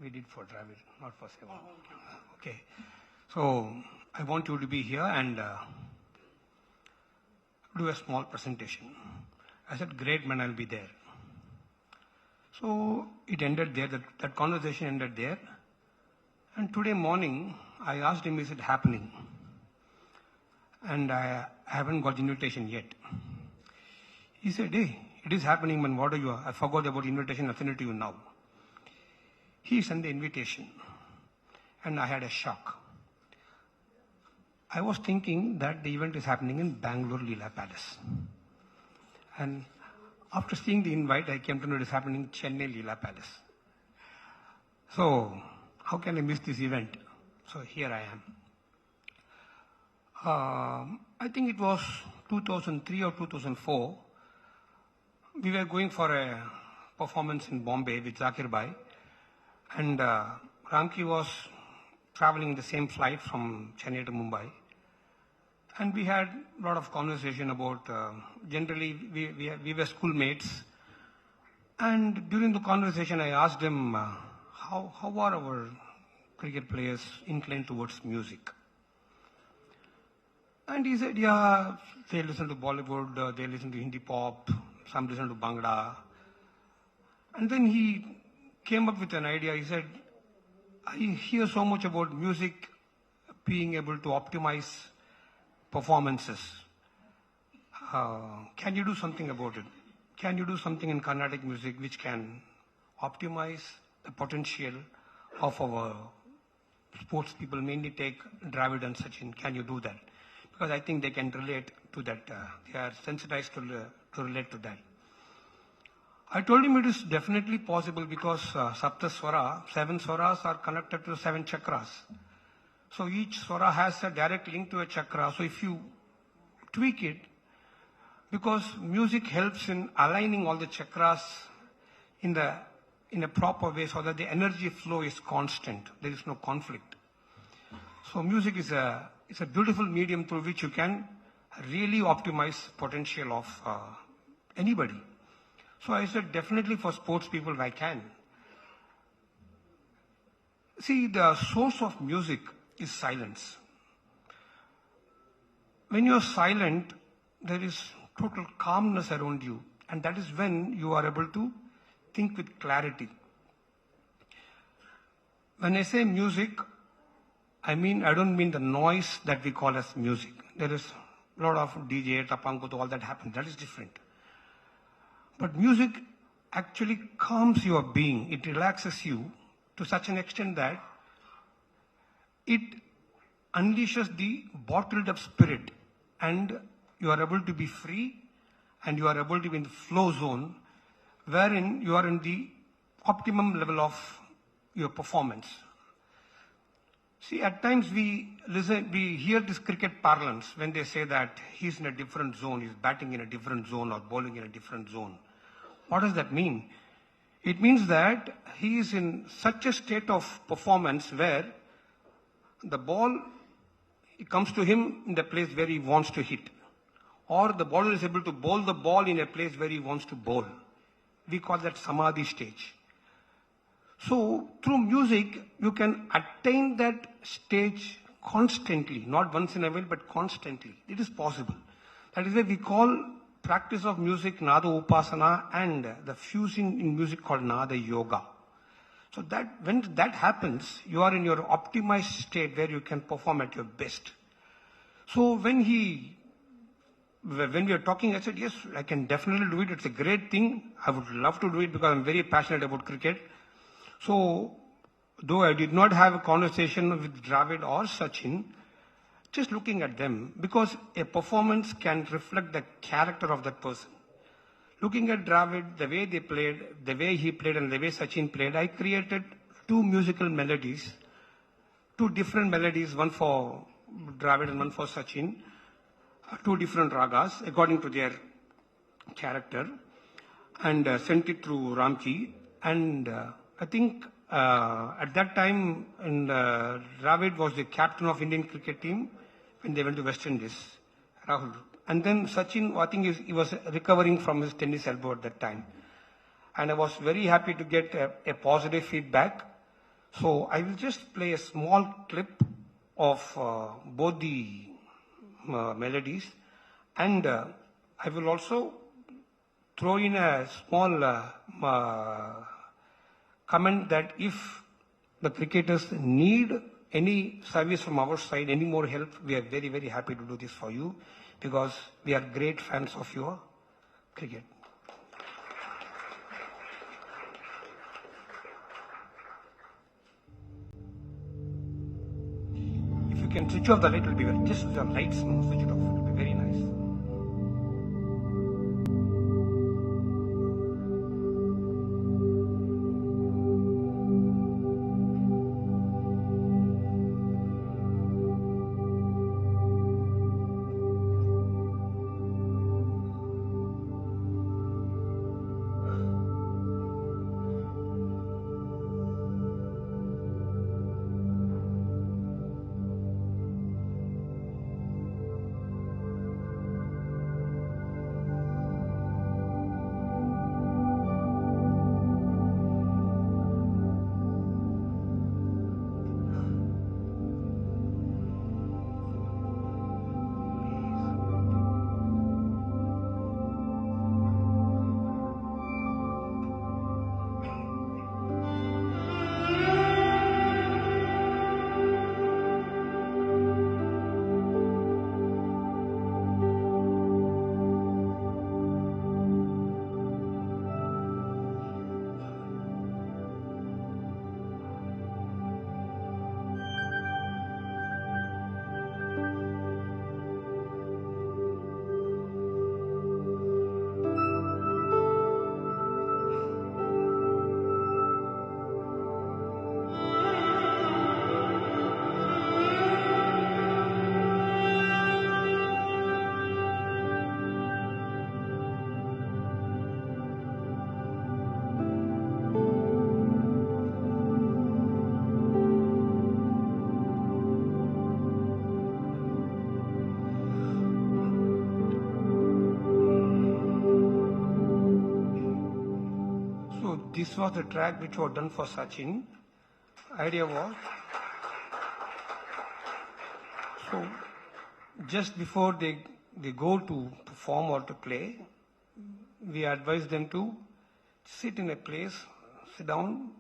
We did for Dravid, not for Seva. Okay. So I want you to be here and do a small presentation. I said, great man, I'll be there. So it ended there, that conversation ended there. And today morning, I asked him, is it happening? And I haven't got the invitation yet. He said, hey, it is happening, man, what are you? I forgot about the invitation, I'll send it to you now. He sent the invitation, and I had a shock. I was thinking that the event is happening in Bangalore Leela Palace. And after seeing the invite, I came to know it is happening in Chennai Leela Palace. So, how can I miss this event? So here I am. I think it was 2003 or 2004. We were going for a performance in Bombay with Zakir Bhai. And Ramki was traveling the same flight from Chennai to Mumbai. And we had a lot of conversation about, generally we were schoolmates. And during the conversation I asked him, how are our cricket players inclined towards music? And he said, yeah, they listen to Bollywood, they listen to Hindi pop, some listen to Bhangra. And then he came up with an idea. He said, I hear so much about music being able to optimize performances. Can you do something about it? Can you do something in Carnatic music which can optimize the potential of our sports people, mainly take Dravid and Sachin? Can you do that? Because I think they can relate to that. They are sensitized to relate to that. I told him it is definitely possible because Sapta Swara, 7 Swaras are connected to 7 chakras. So each Swara has a direct link to a chakra. So if you tweak it, because music helps in aligning all the chakras in a proper way so that the energy flow is constant. There is no conflict. So music is a beautiful medium through which you can really optimize potential of anybody. So I said, definitely for sports people, I can. See, the source of music is silence. When you are silent, there is total calmness around you. And that is when you are able to think with clarity. When I say music, I don't mean the noise that we call as music. There is a lot of DJ, Tapankutu, all that happens. That is different. But music actually calms your being. It relaxes you to such an extent that it unleashes the bottled up spirit and you are able to be free and you are able to be in the flow zone wherein you are in the optimum level of your performance. See, at times we hear this cricket parlance when they say that he's in a different zone, he's batting in a different zone or bowling in a different zone. What does that mean? It means that he is in such a state of performance where the ball, it comes to him in the place where he wants to hit. Or the bowler is able to bowl the ball in a place where he wants to bowl. We call that Samadhi stage. So through music, you can attain that stage constantly, not once in a while, but constantly. It is possible. That is why we call practice of music Nada Upasana and the fusing in music called Nada Yoga. So that when that happens, you are in your optimized state where you can perform at your best. So when we are talking, I said, yes, I can definitely do it. It's a great thing. I would love to do it because I'm very passionate about cricket. So though I did not have a conversation with Dravid or Sachin, just looking at them, because a performance can reflect the character of that person. Looking at Dravid, the way they played, the way he played and the way Sachin played, I created 2 musical melodies, 2 different melodies, one for Dravid and one for Sachin, 2 different ragas according to their character, and sent it through Ramki. And I think at that time, Dravid was the captain of Indian cricket team when they went to West Indies, Rahul. And then Sachin, I think he was recovering from his tennis elbow at that time. And I was very happy to get a positive feedback. So I will just play a small clip of both the melodies, and I will also throw in a small comment that if the cricketers need any service from our side, any more help, we are very, very happy to do this for you because we are great fans of your cricket. If you can switch off the light, it will be very, just the lights, switch it off, it will be very nice. This was the track which was done for Sachin. Idea was, so just before they go to perform or to play, we advise them to sit in a place, sit down,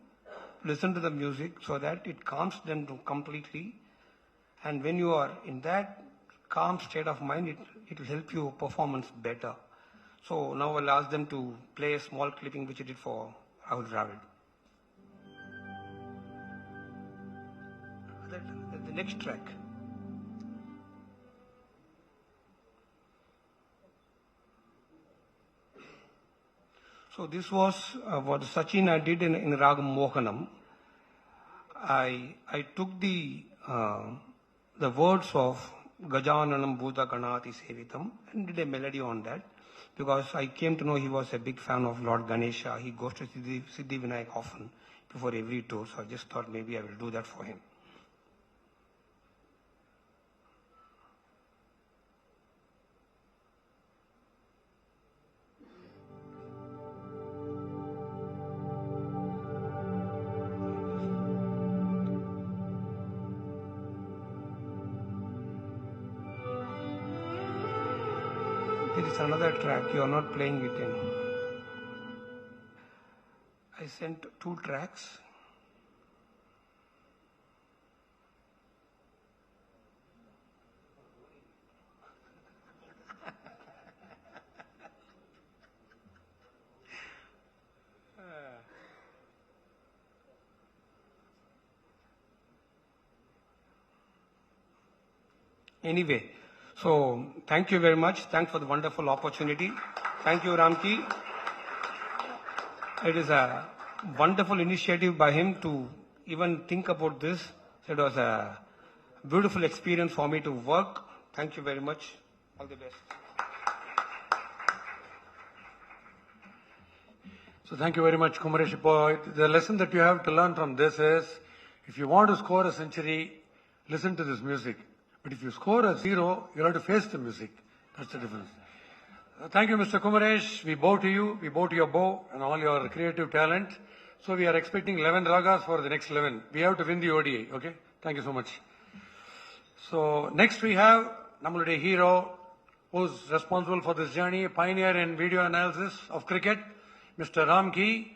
listen to the music so that it calms them completely. And when you are in that calm state of mind, it will help you performance better. So now I'll ask them to play a small clipping which I did for Rahul Dravid. The next track. So this was what Sachin I did in Ragam Mohanam. I took the words of Gajananam Bhuta Ganati Sevitam and did a melody on that. Because I came to know he was a big fan of Lord Ganesha. He goes to Siddhi Vinayak often before every tour. So I just thought maybe I will do that for him. There is another track, you are not playing it in. I sent 2 tracks. Anyway. So, thank you very much. Thanks for the wonderful opportunity. Thank you, Ramki. It is a wonderful initiative by him to even think about this. It was a beautiful experience for me to work. Thank you very much. All the best. So thank you very much, Kumaresh Boy. The lesson that you have to learn from this is, if you want to score a century, listen to this music. But if you score a 0, you'll have to face the music. That's the difference. Thank you, Mr. Kumaresh. We bow to you. We bow to your bow and all your creative talent. So we are expecting 11 ragas for the next 11. We have to win the ODI. Okay. Thank you so much. So next we have Namulude hero, who's responsible for this journey, a pioneer in video analysis of cricket, Mr. Ram Key.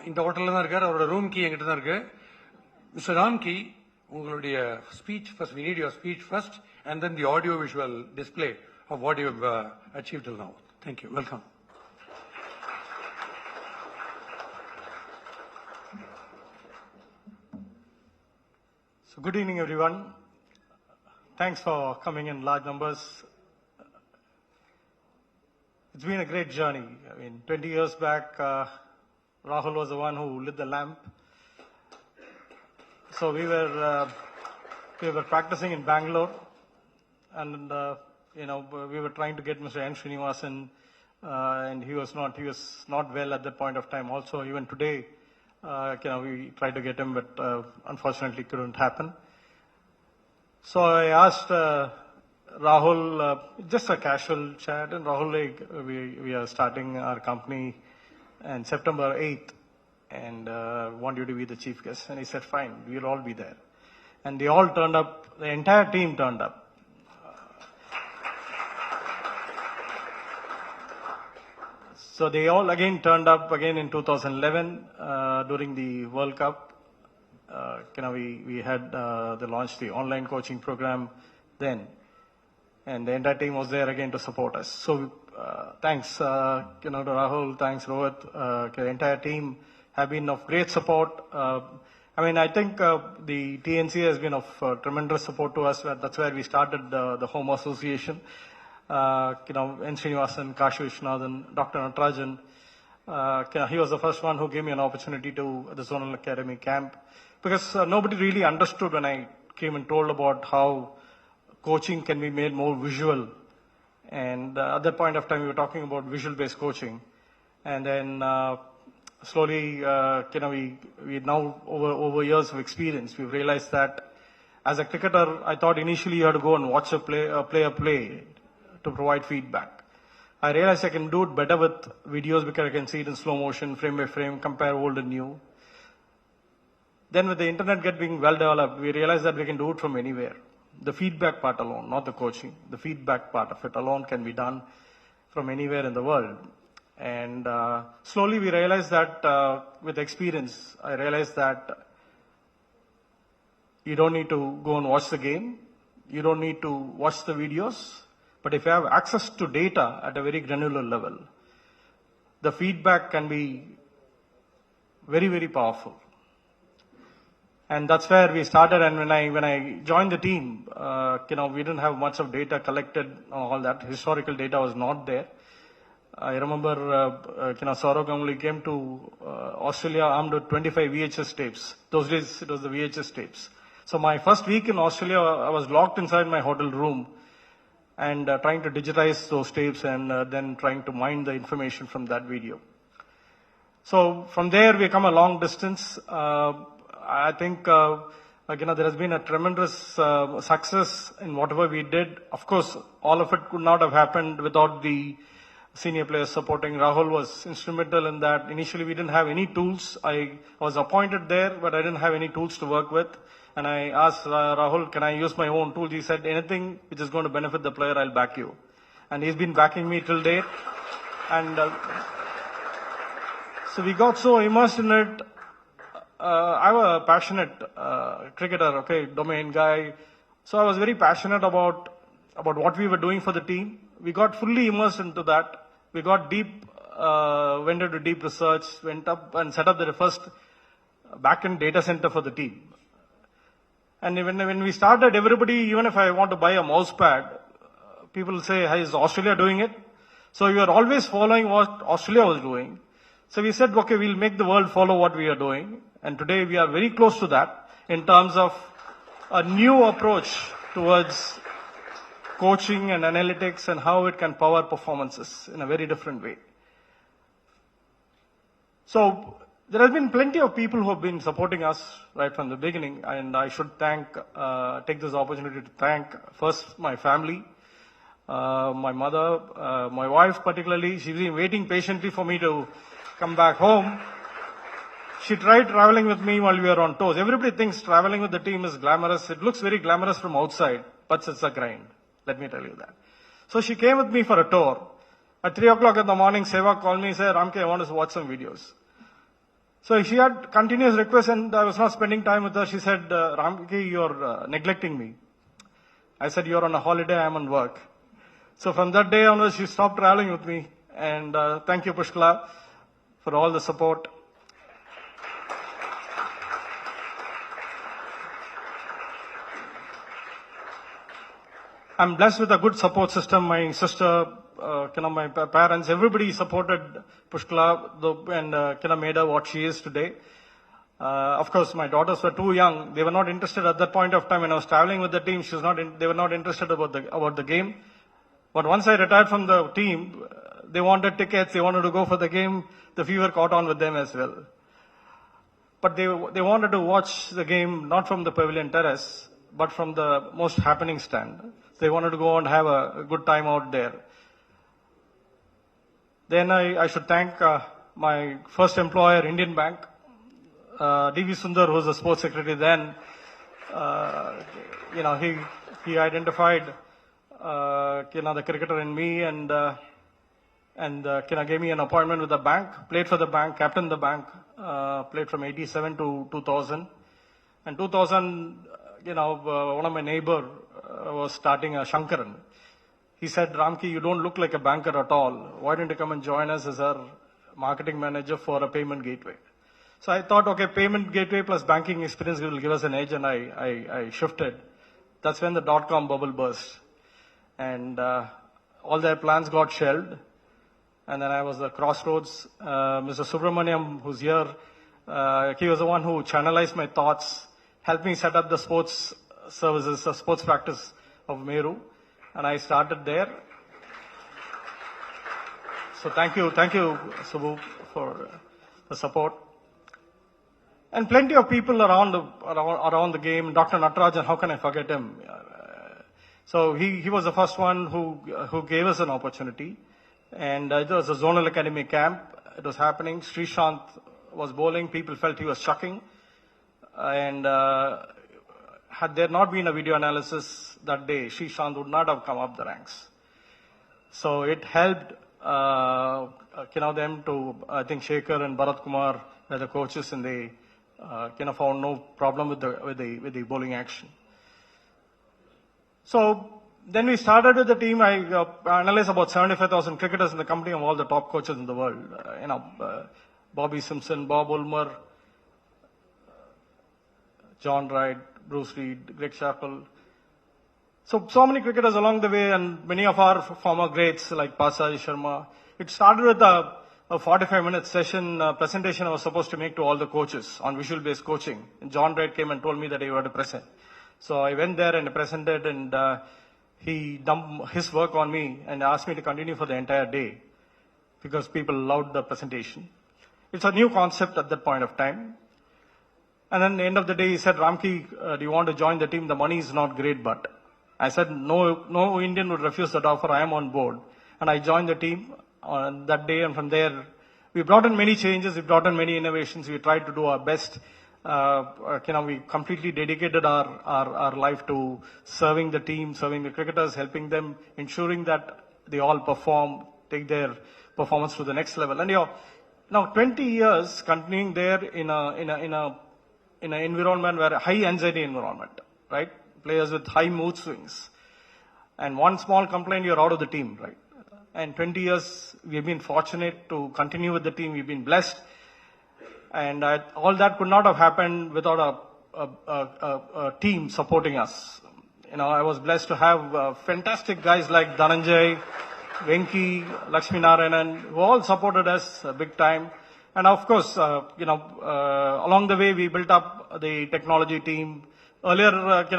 In the hotel or room key. Mr. Ram Key, speech first. We need your speech first, and then the audio visual display of what you have achieved till now. Thank you. Welcome. So good evening, everyone. Thanks for coming in large numbers. It's been a great journey. I mean, 20 years back, Rahul was the one who lit the lamp. So we were practicing in Bangalore, and we were trying to get Mr. N. Srinivasan, and he was not well at that point of time. Also, even today, we tried to get him, but unfortunately couldn't happen. So I asked Rahul, just a casual chat, and Rahul, we are starting our company on September 8th, and want you to be the chief guest. And he said, fine, we'll all be there. And they all turned up, the entire team turned up. So they all again turned up again in 2011 during the World Cup. We had launched the online coaching program then, and the entire team was there again to support us. So thanks, to Rahul, thanks Rohit, the entire team have been of great support. I think the TNC has been of tremendous support to us. That's where we started the Home Association. N. Srinivasan, Kashi Vishwanathan, Dr. Natarajan. He was the first one who gave me an opportunity to the Zonal Academy camp, because nobody really understood when I came and told about how coaching can be made more visual. And at that point of time, we were talking about visual-based coaching. And then slowly, we now over years of experience, we've realized that as a cricketer, I thought initially you had to go and watch a player play to provide feedback. I realized I can do it better with videos because I can see it in slow motion, frame by frame, compare old and new. Then with the internet getting well developed, we realized that we can do it from anywhere. The feedback part alone, not the coaching, the feedback part of it alone can be done from anywhere in the world. And slowly we realized that with experience, I realized that you don't need to go and watch the game. You don't need to watch the videos. But if you have access to data at a very granular level, the feedback can be very, very powerful. And that's where we started. And when I joined the team, we didn't have much of data collected, all that. Historical data was not there. I remember, Saurav Ganguly came to Australia armed with 25 VHS tapes. Those days, it was the VHS tapes. So my first week in Australia, I was locked inside my hotel room and trying to digitize those tapes and then trying to mine the information from that video. So from there, we come a long distance. I think, there has been a tremendous success in whatever we did. Of course, all of it could not have happened without the senior players supporting. Rahul was instrumental in that. Initially, we didn't have any tools. I was appointed there, but I didn't have any tools to work with. And I asked Rahul, can I use my own tools? He said, anything which is going to benefit the player, I'll back you. And he's been backing me till date. And so we got so immersed in it. I'm a passionate cricketer, domain guy. So I was very passionate about what we were doing for the team. We got fully immersed into that. We got deep, went into deep research, went up and set up the first back-end data center for the team. And when we started, everybody, even if I want to buy a mouse pad, people say, hey, is Australia doing it? So we were always following what Australia was doing. So we said, okay, we'll make the world follow what we are doing. And today we are very close to that in terms of a new approach towards coaching and analytics and how it can power performances in a very different way. So there has been plenty of people who have been supporting us right from the beginning, and I should take this opportunity to thank first my family, my mother, my wife particularly. She's been waiting patiently for me to come back home. She tried traveling with me while we were on tours. Everybody thinks traveling with the team is glamorous. It looks very glamorous from outside, but it's a grind. Let me tell you that. So she came with me for a tour. At 3 o'clock in the morning, Seva called me and said, Ramki, I want to watch some videos. So she had continuous requests and I was not spending time with her. She said, Ramki, you're neglecting me. I said, you're on a holiday, I'm on work. So from that day onwards, she stopped traveling with me. And thank you, Pushkala, for all the support. I'm blessed with a good support system. My sister, my parents, everybody supported Pushkala and made her what she is today. Of course, my daughters were too young. They were not interested at that point of time when I was traveling with the team. They were not interested about the game. But once I retired from the team, they wanted tickets. They wanted to go for the game. The fever caught on with them as well. But they wanted to watch the game not from the pavilion terrace, but from the most happening stand. They wanted to go and have a good time out there. Then I should thank my first employer, Indian Bank. D.V. Sundar, who was the sports secretary then, he identified, the cricketer in me and gave me an appointment with the bank, played for the bank, captained the bank, played from 87 to 2000. And 2000, one of my neighbor was starting a Shankaran. He said, Ramki, you don't look like a banker at all. Why don't you come and join us as our marketing manager for a payment gateway? So I thought, okay, payment gateway plus banking experience will give us an edge, and I shifted. That's when the dot-com bubble burst. And all their plans got shelved. And then I was at crossroads. Mr. Subramaniam, who's here, he was the one who channelized my thoughts, helped me set up the sports services, the sports practice of Meru. And I started there. So thank you, Subbu, for the support. And plenty of people around the game. Dr. Natarajan, how can I forget him? So he was the first one who gave us an opportunity. And it was a zonal academy camp. It was happening. Srishant was bowling. People felt he was chucking. And had there not been a video analysis that day, Srishant would not have come up the ranks. So it helped them to, I think Shekhar and Bharat Kumar were the coaches, and they found no problem with the bowling action. So then we started with the team. I analyzed about 75,000 cricketers in the company of all the top coaches in the world. Bobby Simpson, Bob Ulmer, John Wright, Bruce Reed, Greg Chappell. So many cricketers along the way, and many of our former greats like Pasai Sharma. It started with a 45-minute session presentation I was supposed to make to all the coaches on visual-based coaching. And John Wright came and told me that he had to present. So I went there and presented, and he dumped his work on me and asked me to continue for the entire day because people loved the presentation. It's a new concept at that point of time. And then at the end of the day, he said, Ramki, do you want to join the team? The money is not great, but I said, no Indian would refuse that offer. I am on board. And I joined the team on that day. And from there, we brought in many changes. We brought in many innovations. We tried to do our best. We completely dedicated our life to serving the team, serving the cricketers, helping them, ensuring that they all perform, take their performance to the next level. And now 20 years continuing there in an environment where high anxiety environment, right? Players with high mood swings. And one small complaint, you're out of the team, right? And 20 years, we've been fortunate to continue with the team. We've been blessed. And all that could not have happened without a team supporting us. I was blessed to have fantastic guys like Dhananjay, Venki, Lakshmi Narayanan, who all supported us big time. And of course, along the way, we built up the technology team. Earlier,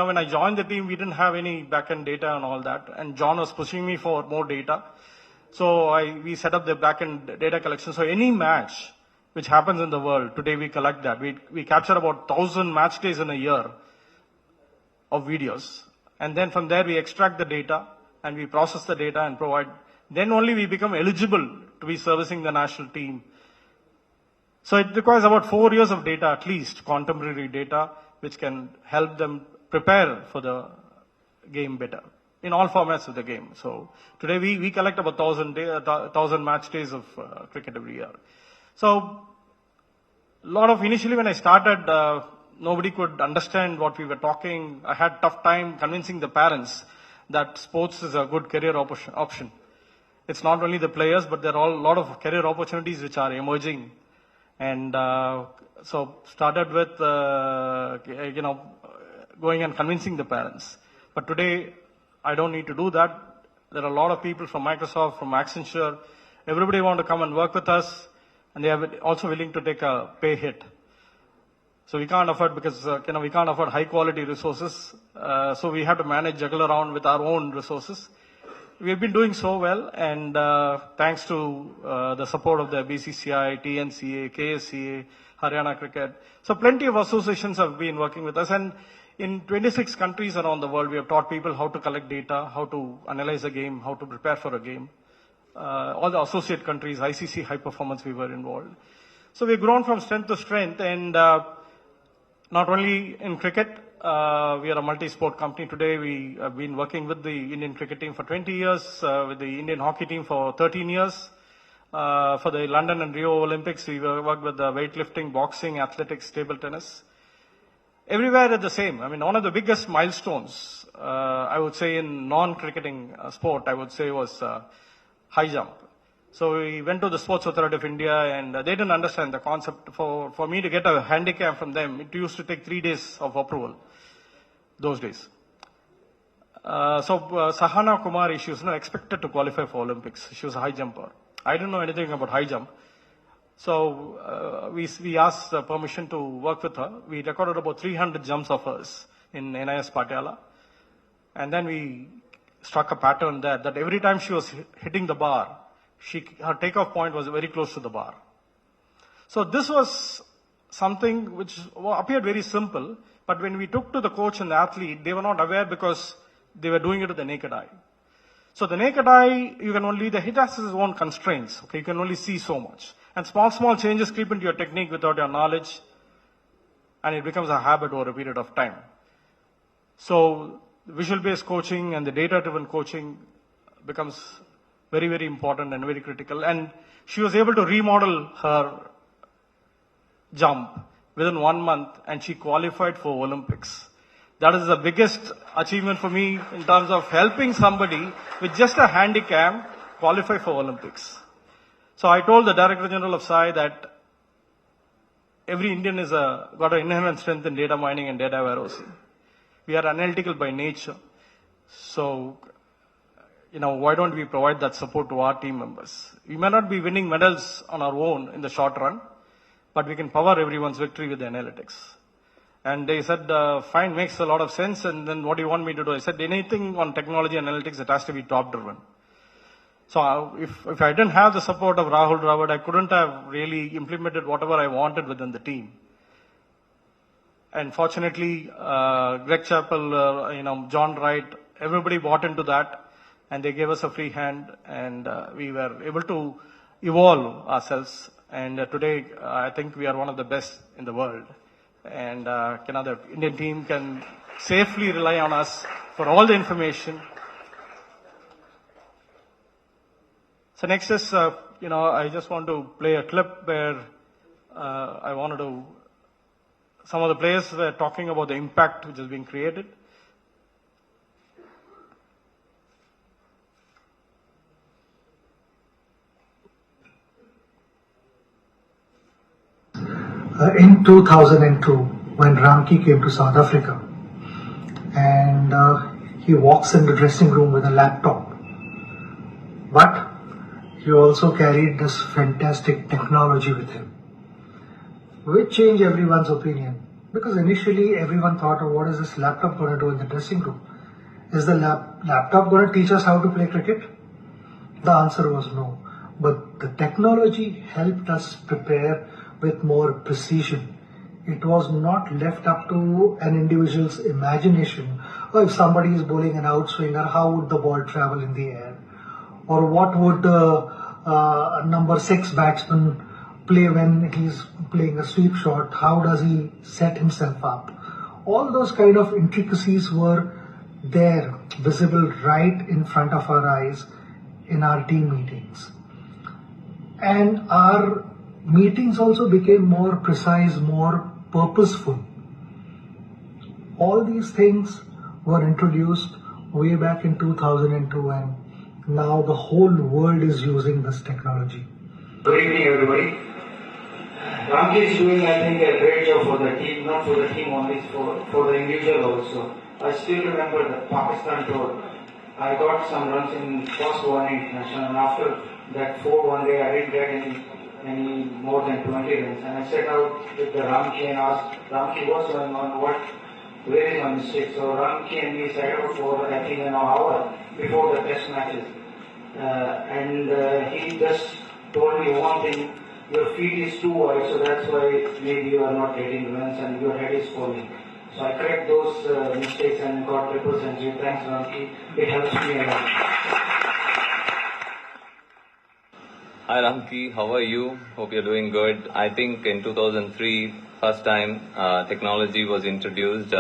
when I joined the team, we didn't have any back-end data and all that. And John was pushing me for more data. So we set up the back-end data collection. So any match which happens in the world, today we collect that. We capture about 1,000 match days in a year of videos. And then from there, we extract the data and we process the data and provide. Then only we become eligible to be servicing the national team. So it requires about 4 years of data, at least contemporary data, which can help them prepare for the game better in all formats of the game. So today we collect about 1,000 match days of cricket every year. So initially when I started, nobody could understand what we were talking. I had tough time convincing the parents that sports is a good career option. It's not only the players, but there are a lot of career opportunities which are emerging. And so started with, going and convincing the parents. But today, I don't need to do that. There are a lot of people from Microsoft, from Accenture. Everybody want to come and work with us. And they are also willing to take a pay hit. So we can't afford, because we can't afford high quality resources. So we have to juggle around with our own resources. We've been doing so well, and thanks to the support of the Bcci, TNCA, KSCA, Haryana Cricket. So plenty of associations have been working with us, and in 26 countries around the world, we have taught people how to collect data, how to analyze a game, how to prepare for a game. All the associate countries, ICC High Performance, we were involved. So we've grown from strength to strength, and not only in cricket, we are a multi-sport company today. We have been working with the Indian cricket team for 20 years, with the Indian hockey team for 13 years. For the London and Rio Olympics, we worked with the weightlifting, boxing, athletics, table tennis. Everywhere at the same. I mean, one of the biggest milestones, I would say in non-cricketing sport, I would say was high jump. So we went to the Sports Authority of India, and they didn't understand the concept. For me to get a handicap from them, it used to take 3 days of approval those days. Sahana Kumari, she was not expected to qualify for Olympics. She was a high jumper. I didn't know anything about high jump. So we asked permission to work with her. We recorded about 300 jumps of hers in NIS Patiala. And then we struck a pattern there that every time she was hitting the bar, her takeoff point was very close to the bar. So this was something which appeared very simple, but when we took to the coach and the athlete, they were not aware because they were doing it with the naked eye. So the naked eye, the hit has its own constraints. Okay, you can only see so much. And small changes creep into your technique without your knowledge, and it becomes a habit over a period of time. So visual-based coaching and the data-driven coaching becomes very, very important and very critical. And she was able to remodel her jump within 1 month, and she qualified for Olympics. That is the biggest achievement for me in terms of helping somebody with just a handicap qualify for Olympics. So I told the Director General of SAI that every Indian got an inherent strength in data mining and data warehousing. We are analytical by nature. So, why don't we provide that support to our team members? We may not be winning medals on our own in the short run, but we can power everyone's victory with the analytics. And they said, fine, makes a lot of sense. And then what do you want me to do? I said, anything on technology analytics, it has to be top driven. So if I didn't have the support of Rahul Dravid, I couldn't have really implemented whatever I wanted within the team. And fortunately, Greg Chappell, John Wright, everybody bought into that, and they gave us a free hand, and we were able to evolve ourselves. And today, I think we are one of the best in the world. And the Indian team can safely rely on us for all the information. So next is, I just want to play a clip where some of the players were talking about the impact which is being created. In 2002, when Ramki came to South Africa, and he walks in the dressing room with a laptop, but he also carried this fantastic technology with him, which changed everyone's opinion. Because initially everyone thought, what is this laptop going to do in the dressing room? Is the laptop going to teach us how to play cricket? The answer was no. But the technology helped us prepare with more precision. It was not left up to an individual's imagination. Or if somebody is bowling an outswinger, how would the ball travel in the air? Or what would the number 6 batsman play when he's playing a sweep shot? How does he set himself up? All those kind of intricacies were there, visible right in front of our eyes in our team meetings. And our meetings also became more precise, more purposeful. All these things were introduced way back in 2002, and now the whole world is using this technology. Good evening, everybody. Ramki is doing, I think, a great job for the team, not for the team only, for the individual also. I still remember the Pakistan tour. I got some runs in first one international, and after that 4 day, I didn't get any more than 20 runs. And I set out with the Ramki and asked Ramki what's going on, where is my mistake. So Ramki and me sat out for I think an hour before the test matches, and he just told me one thing: your feet is too wide, so that's why maybe you are not getting runs and your head is falling. So I correct those mistakes and got triple century. Thanks, Ramki. It helps me a lot. Hi Ramki, how are you? Hope you're doing good. I think in 2003, first time technology was introduced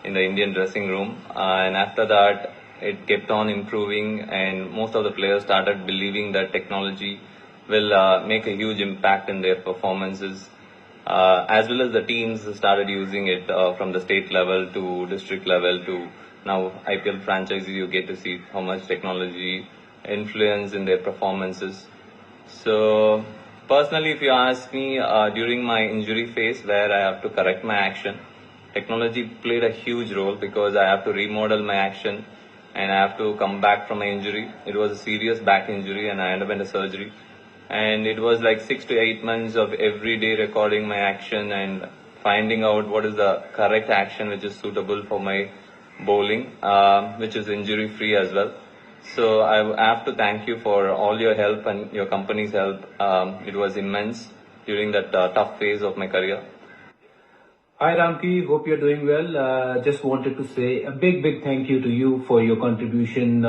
in the Indian dressing room, and after that it kept on improving, and most of the players started believing that technology will make a huge impact in their performances, as well as the teams started using it from the state level to district level to now IPL franchises. You get to see how much technology influence in their performances. So personally, if you ask me, during my injury phase where I have to correct my action, technology played a huge role because I have to remodel my action and I have to come back from my injury. It was a serious back injury and I underwent a surgery. And it was like 6 to 8 months of every day recording my action and finding out what is the correct action which is suitable for my bowling, which is injury free as well. So I have to thank you for all your help and your company's help. It was immense during that tough phase of my career. Hi Ramki, hope you're doing well. Just wanted to say a big thank you to you for your contribution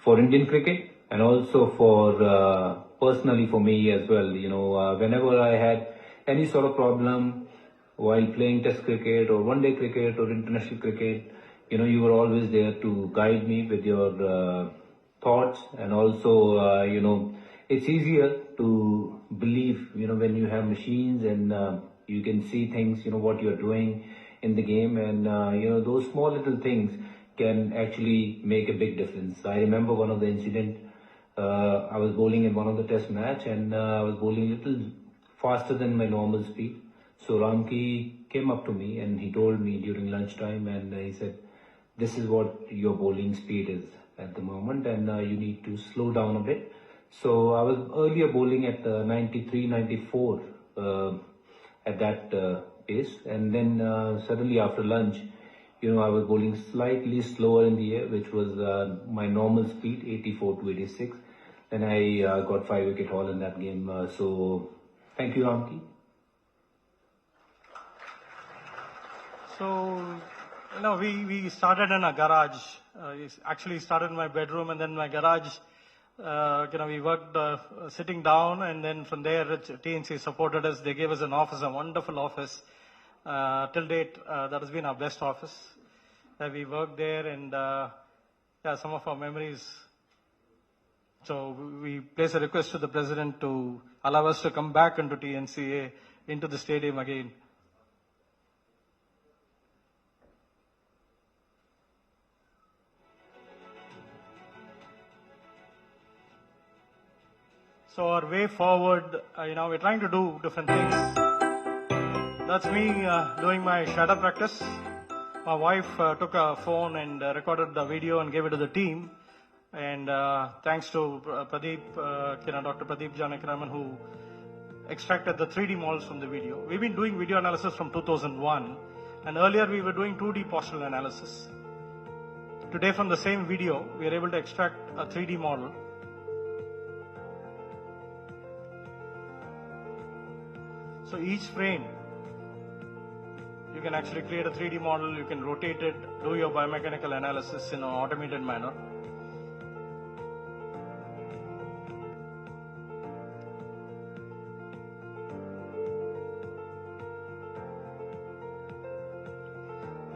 for Indian cricket and also for personally for me as well. You know, whenever I had any sort of problem while playing test cricket or one day cricket or international cricket, you know, you were always there to guide me with your thoughts, and also, you know, it's easier to believe, you know, when you have machines and you can see things, you know, what you're doing in the game, and, you know, those small little things can actually make a big difference. I remember one of the incident, I was bowling in one of the test match and I was bowling a little faster than my normal speed. So Ramki came up to me and he told me during lunchtime, and he said, this is what your bowling speed is at the moment, and you need to slow down a bit. So I was earlier bowling at 93, 94 at that pace, and then suddenly after lunch, you know, I was bowling slightly slower in the air, which was my normal speed, 84 to 86. Then I got 5-wicket haul in that game. So thank you, Ramki. So, you know, we started in a garage. Actually started in my bedroom and then my garage. You know, we worked sitting down, and then from there TNC supported us. They gave us an office, a wonderful office. Till date, that has been our best office. We worked there, and yeah, some of our memories. So we place a request to the president to allow us to come back into TNCA, into the stadium again. So our way forward, you know, we're trying to do different things. That's me doing my shadow practice. My wife took a phone and recorded the video and gave it to the team. And thanks to Pradeep, you know, Dr. Pradeep Janakiraman, who extracted the 3D models from the video. We've been doing video analysis from 2001, and earlier we were doing 2D postural analysis. Today, from the same video, we are able to extract a 3D model. So each frame, you can actually create a 3D model, you can rotate it, do your biomechanical analysis in an automated manner.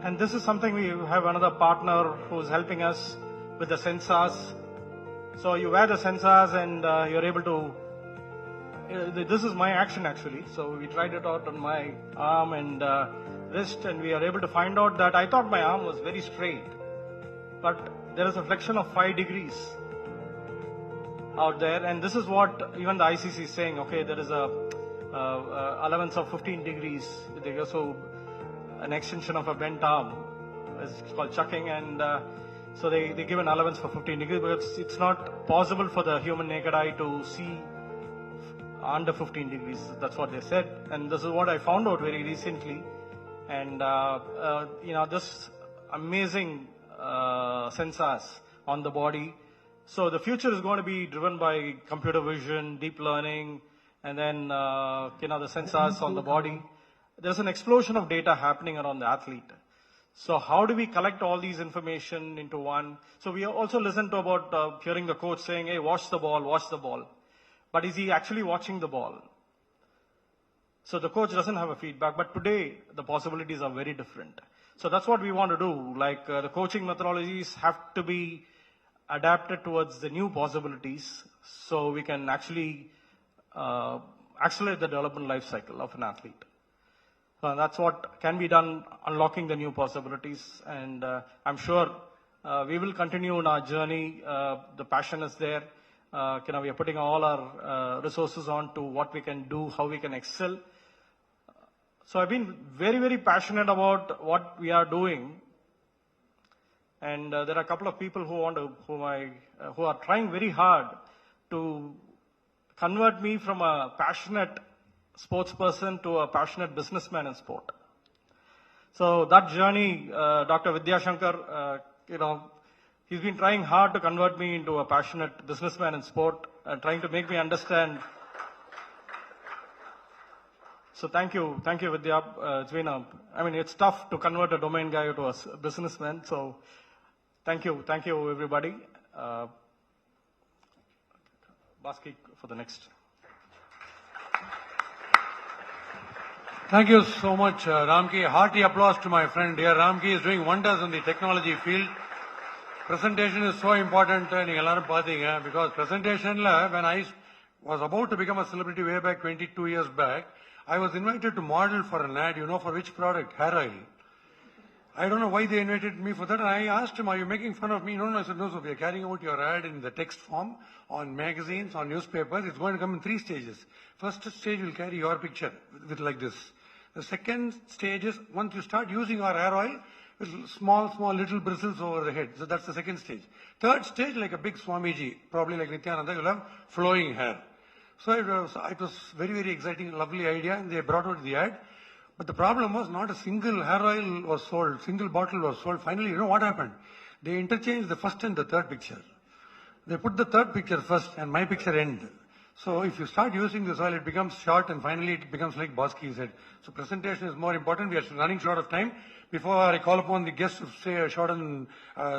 And this is something we have another partner who's helping us with the sensors. So you wear the sensors and you're able to, this is my action actually. So we tried it out on my arm and wrist, and we are able to find out that I thought my arm was very straight, but there is a flexion of 5 degrees out there, and this is what even the ICC is saying. Okay, there is a allowance of 15 degrees. They also an extension of a bent arm. It's called chucking, and so they give an allowance for 15 degrees because it's not possible for the human naked eye to see under 15 degrees. That's what they said, and this is what I found out very recently. And this amazing sensors on the body. So the future is going to be driven by computer vision, deep learning, and then the sensors on the body. There's an explosion of data happening around the athlete. So how do we collect all these information into one? So we also listen to about hearing the coach saying, hey, watch the ball, watch the ball. But is he actually watching the ball? So the coach doesn't have a feedback, but today the possibilities are very different. So that's what we want to do. Like the coaching methodologies have to be adapted towards the new possibilities so we can actually accelerate the development life cycle of an athlete. So that's what can be done, unlocking the new possibilities. And I'm sure we will continue on our journey. The passion is there. We are putting all our resources on to what we can do, how we can excel. So I've been very, very passionate about what we are doing. And there are a couple of people who are trying very hard to convert me from a passionate sports person to a passionate businessman in sport. So that journey, Dr. Vidya Shankar, he's been trying hard to convert me into a passionate businessman in sport and trying to make me understand. So thank you, Vidya. It's been it's tough to convert a domain guy to a businessman. So thank you, everybody. Bcci for the next. Thank you so much, Ramki. Hearty applause to my friend here. Ramki is doing wonders in the technology field. Presentation is so important, because presentation, when I was about to become a celebrity way back 22 years back, I was invited to model for an ad, for which product? Hair oil. I don't know why they invited me for that. And I asked him, are you making fun of me? No, I said, no, so we are carrying out your ad in the text form, on magazines, on newspapers. It's going to come in 3 stages. First stage will carry your picture with like this. The second stage is, once you start using our hair oil, with small little bristles over the head. So that's the second stage. Third stage, like a big Swamiji, probably like Nityananda, you'll have flowing hair. So it was very, very exciting, lovely idea, and they brought out the ad. But the problem was not a single hair oil was sold, single bottle was sold. Finally, you know what happened? They interchanged the first and the third picture. They put the third picture first and my picture end. So if you start using this oil, it becomes short and finally it becomes like Bcci said. So presentation is more important. We are running short of time. Before I call upon the guests to say a short and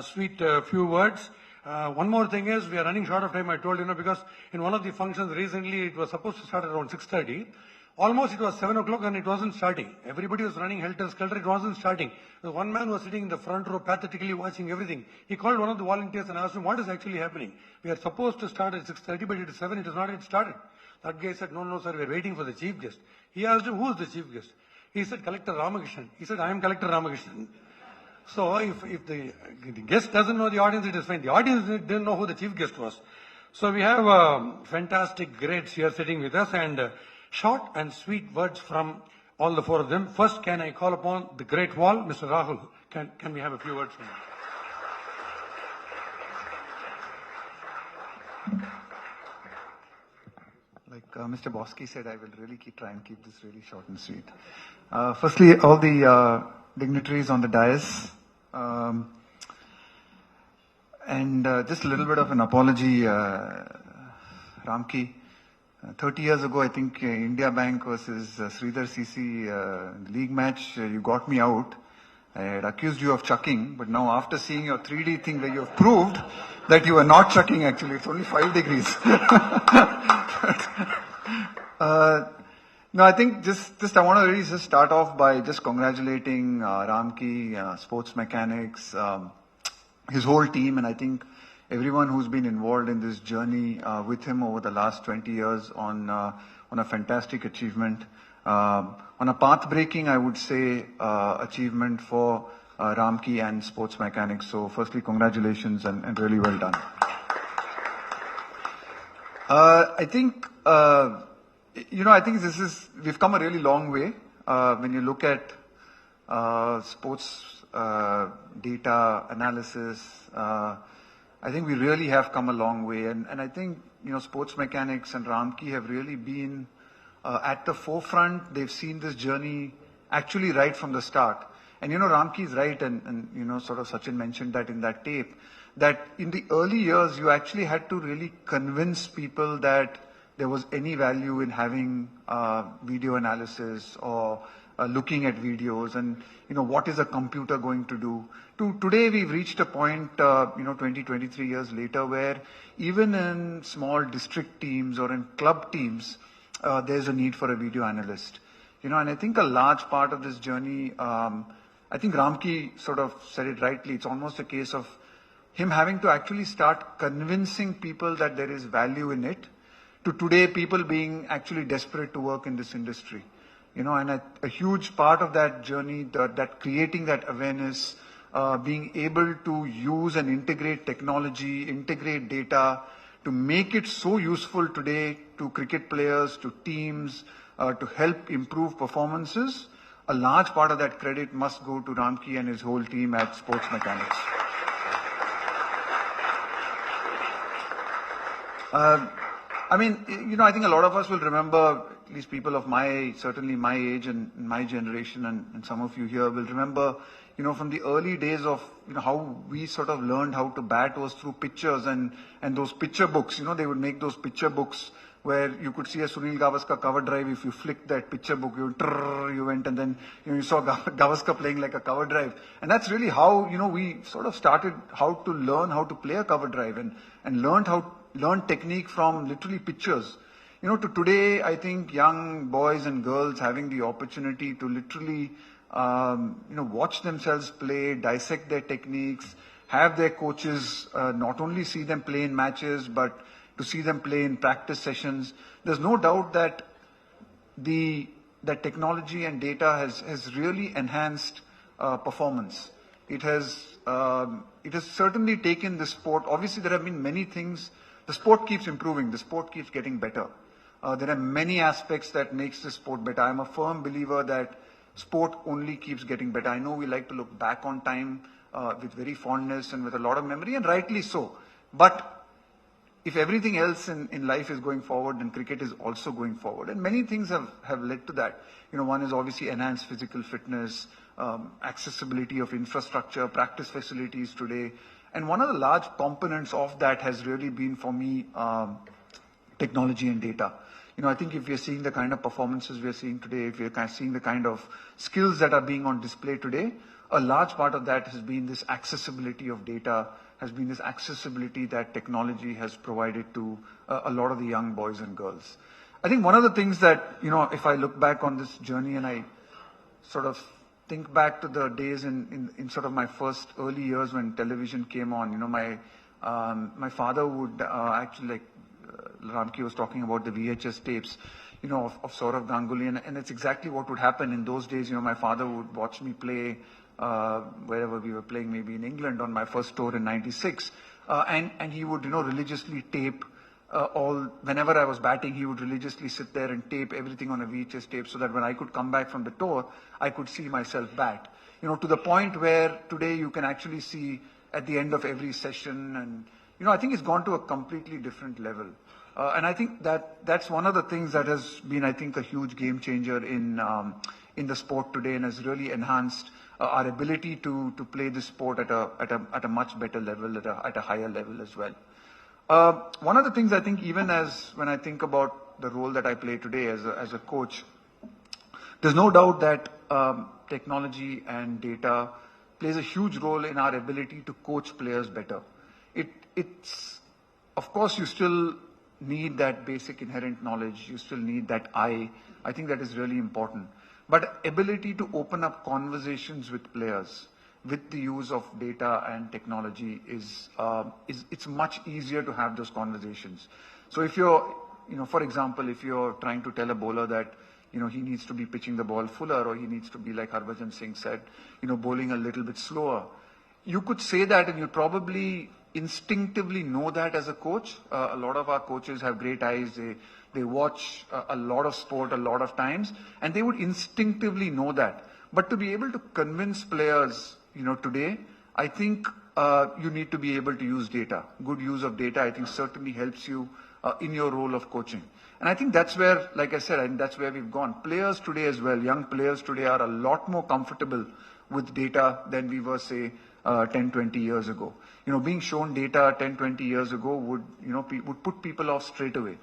sweet few words, one more thing is we are running short of time. I told because in one of the functions recently it was supposed to start around 6:30. Almost it was 7 o'clock and it wasn't starting. Everybody was running helter-skelter. It wasn't starting. So one man was sitting in the front row pathetically watching everything. He called one of the volunteers and asked him, what is actually happening? We are supposed to start at 6:30, but it is 7. It has not yet started. That guy said, no, sir, we are waiting for the chief guest. He asked him, who is the chief guest? He said, Collector Ramakrishnan. He said, I am Collector Ramakrishnan. So if the guest doesn't know the audience, it is fine. The audience didn't know who the chief guest was. So we have fantastic greats here sitting with us, and short and sweet words from all the 4 of them. First, can I call upon the great wall, Mr. Rahul? Can we have a few words from him? Like Mr. Bcci said, I will really try and keep this really short and sweet. Firstly, all the dignitaries on the dais, and just a little bit of an apology, Ramki. 30 years ago, I think India Bank versus Sridhar CC league match, you got me out. I had accused you of chucking, but now after seeing your 3D thing where you have proved that you are not chucking actually, it's only 5 degrees. No, I think just I want to really just start off by just congratulating Ramki, Sports Mechanics, his whole team, and I think everyone who's been involved in this journey with him over the last 20 years on a fantastic achievement, on a path-breaking, I would say, achievement for Ramki and Sports Mechanics. So, firstly, congratulations and really well done. I think. I think we've come a really long way. When you look at sports data analysis, I think we really have come a long way. And I think, Sports Mechanics and Ramki have really been at the forefront. They've seen this journey actually right from the start. And, Ramki is right, and sort of Sachin mentioned that in that tape, that in the early years, you actually had to really convince people that there was any value in having video analysis or looking at videos, and what is a computer going to do. Today we've reached a point 23 years later where even in small district teams or in club teams there's a need for a video analyst. And I think a large part of this journey, I think Ramki sort of said it rightly, it's almost a case of him having to actually start convincing people that there is value in it, to today people being actually desperate to work in this industry. And a huge part of that journey, that creating that awareness, being able to use and integrate technology, integrate data, to make it so useful today to cricket players, to teams, to help improve performances. A large part of that credit must go to Ramki and his whole team at Sports Mechanics. I think a lot of us will remember, at least people of certainly my age and my generation, and some of you here will remember, from the early days of, how we sort of learned how to bat was through pictures and those picture books. They would make those picture books where you could see a Sunil Gavaskar cover drive. If you flicked that picture book, you went, and then you saw Gavaskar playing like a cover drive. And that's really how, we sort of started how to learn how to play a cover drive and learn technique from literally pictures. To today, I think young boys and girls having the opportunity to literally, watch themselves play, dissect their techniques, have their coaches not only see them play in matches, but to see them play in practice sessions. There's no doubt that that technology and data has really enhanced performance. It has certainly taken the sport. Obviously, there have been many things. The sport keeps improving. The sport keeps getting better. There are many aspects that makes the sport better. I'm a firm believer that sport only keeps getting better. I know we like to look back on time with very fondness and with a lot of memory, and rightly so. But if everything else in life is going forward, then cricket is also going forward. And many things have led to that. One is obviously enhanced physical fitness, accessibility of infrastructure, practice facilities today. And one of the large components of that has really been, for me, technology and data. I think if we're seeing the kind of performances we're seeing today, if we're seeing the kind of skills that are being on display today, a large part of that has been this accessibility of data, has been this accessibility that technology has provided to a lot of the young boys and girls. I think one of the things that, if I look back on this journey and I sort of think back to the days in sort of my first early years when television came on, my father would actually, like Ramki was talking about the VHS tapes, of Saurav Ganguly, and it's exactly what would happen in those days. My father would watch me play wherever we were playing, maybe in England on my first tour in '96, and he would, religiously tape whenever I was batting, he would religiously sit there and tape everything on a VHS tape so that when I could come back from the tour, I could see myself bat. To the point where today you can actually see at the end of every session, and I think it's gone to a completely different level. And I think that's one of the things that has been, I think, a huge game changer in the sport today, and has really enhanced our ability to play this sport at a much better level, at a higher level as well. One of the things I think, even when I think about the role that I play today as a coach, there's no doubt that technology and data plays a huge role in our ability to coach players better. It's of course, you still need that basic inherent knowledge. You still need that eye. I think that is really important. But ability to open up conversations with players with the use of data and technology is it's much easier to have those conversations. So if you're, for example, if you're trying to tell a bowler that, he needs to be pitching the ball fuller, or he needs to be, like Harbhajan Singh said, bowling a little bit slower, you could say that and you probably instinctively know that as a coach. A lot of our coaches have great eyes. They watch a lot of sport a lot of times, and they would instinctively know that. But to be able to convince players, today, I think you need to be able to use data. Good use of data, I think, certainly helps you in your role of coaching. And I think that's where, like I said, and that's where we've gone. Players today as well, young players today are a lot more comfortable with data than we were, say, 10, 20 years ago. Being shown data 10, 20 years ago would put people off straight away.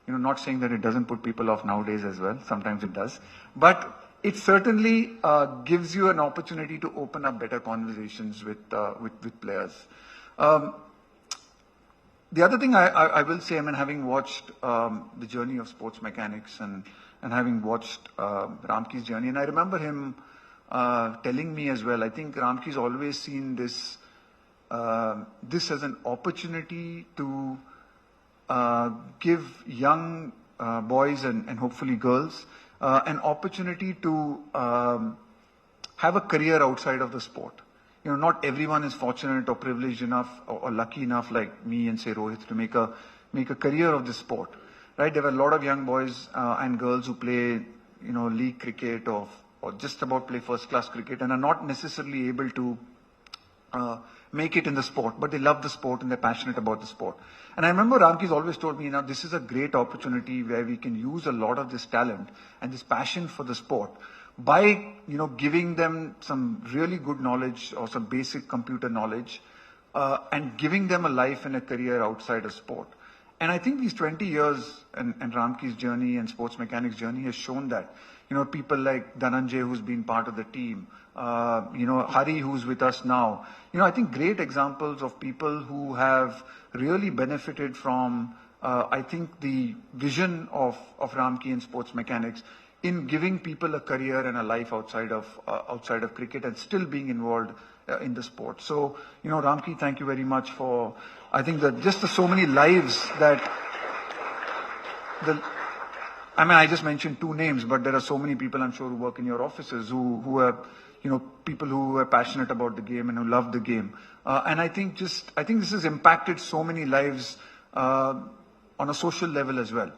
Not saying that it doesn't put people off nowadays as well. Sometimes it does. But it certainly gives you an opportunity to open up better conversations with players. The other thing I will say, having watched the journey of sports mechanics and having watched Ramki's journey, and I remember him telling me as well, I think Ramki's always seen this as an opportunity to give young boys and hopefully girls an opportunity to have a career outside of the sport. Not everyone is fortunate or privileged enough or lucky enough like me and say Rohit to make a career of this sport, right? There are a lot of young boys and girls who play, league cricket or just about play first class cricket and are not necessarily able to make it in the sport, but they love the sport and they're passionate about the sport. And I remember Ramki's always told me, this is a great opportunity where we can use a lot of this talent and this passion for the sport by, giving them some really good knowledge or some basic computer knowledge and giving them a life and a career outside of sport. And I think these 20 years and Ramki's journey and sports mechanics journey has shown that. People like Dhananjay, who's been part of the team, Hari, who's with us now. I think great examples of people who have really benefited from, I think, the vision of Ramki and sports mechanics in giving people a career and a life outside of cricket and still being involved in the sport. So, Ramki, thank you very much for, I think that just the so many lives that I just mentioned two names, but there are so many people I'm sure who work in your offices who are, people who are passionate about the game and who love the game. And I think this has impacted so many lives on a social level as well.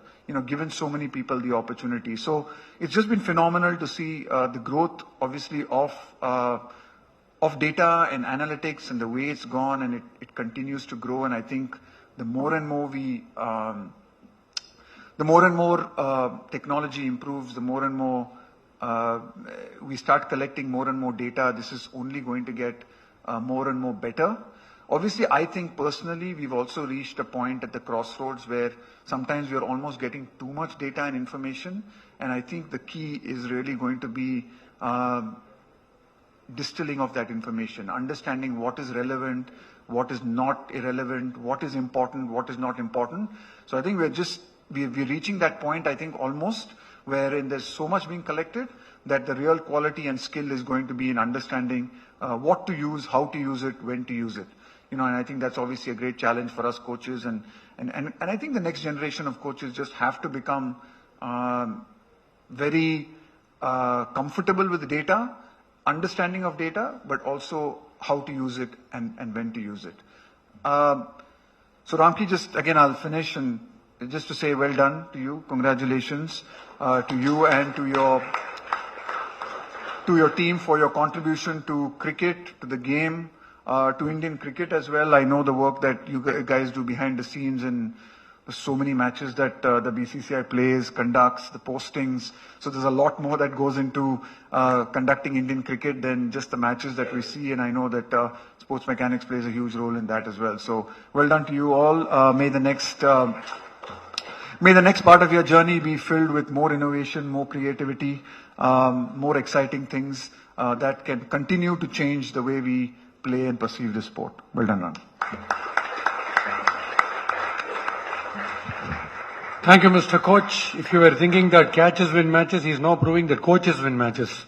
Given so many people the opportunity. So it's just been phenomenal to see the growth, obviously, of data and analytics and the way it's gone, and it continues to grow. And I think the more and more technology improves, the more and more we start collecting more and more data. This is only going to get more and more better. Obviously, I think personally, we've also reached a point at the crossroads where sometimes we are almost getting too much data and information. And I think the key is really going to be distilling of that information, understanding what is relevant, what is not irrelevant, what is important, what is not important. So I think we're reaching that point, I think, almost wherein there's so much being collected that the real quality and skill is going to be in understanding what to use, how to use it, when to use it. And I think that's obviously a great challenge for us coaches. And I think the next generation of coaches just have to become very comfortable with the data, understanding of data, but also how to use it and when to use it. So Ramki, just again, I'll finish and just to say well done to you. Congratulations to you and to your team for your contribution to cricket, to the game, to Indian cricket as well. I know the work that you guys do behind the scenes and so many matches that the BCCI plays, conducts, the postings. So there's a lot more that goes into conducting Indian cricket than just the matches that we see. And I know that sports mechanics plays a huge role in that as well. So well done to you all. May the next part of your journey be filled with more innovation, more creativity, more exciting things that can continue to change the way we play and perceive the sport. Well done, Ram. Thank you, Mr. Coach. If you were thinking that catches win matches, he is now proving that coaches win matches.